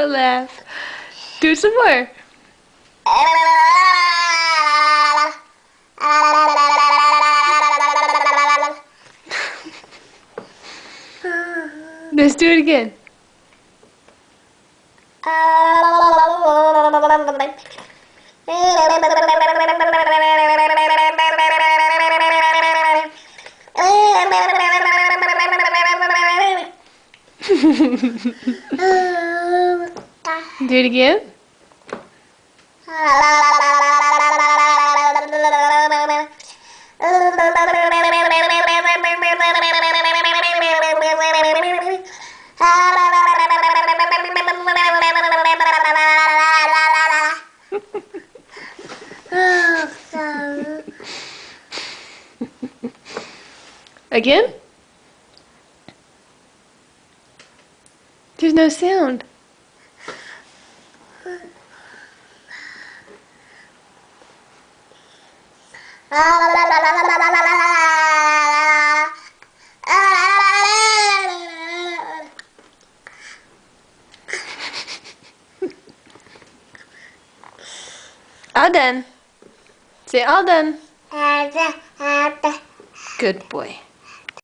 but laugh. Do it some more. Let's do it again. Do it again. Again? There's no sound. All done. Say all done. Good boy.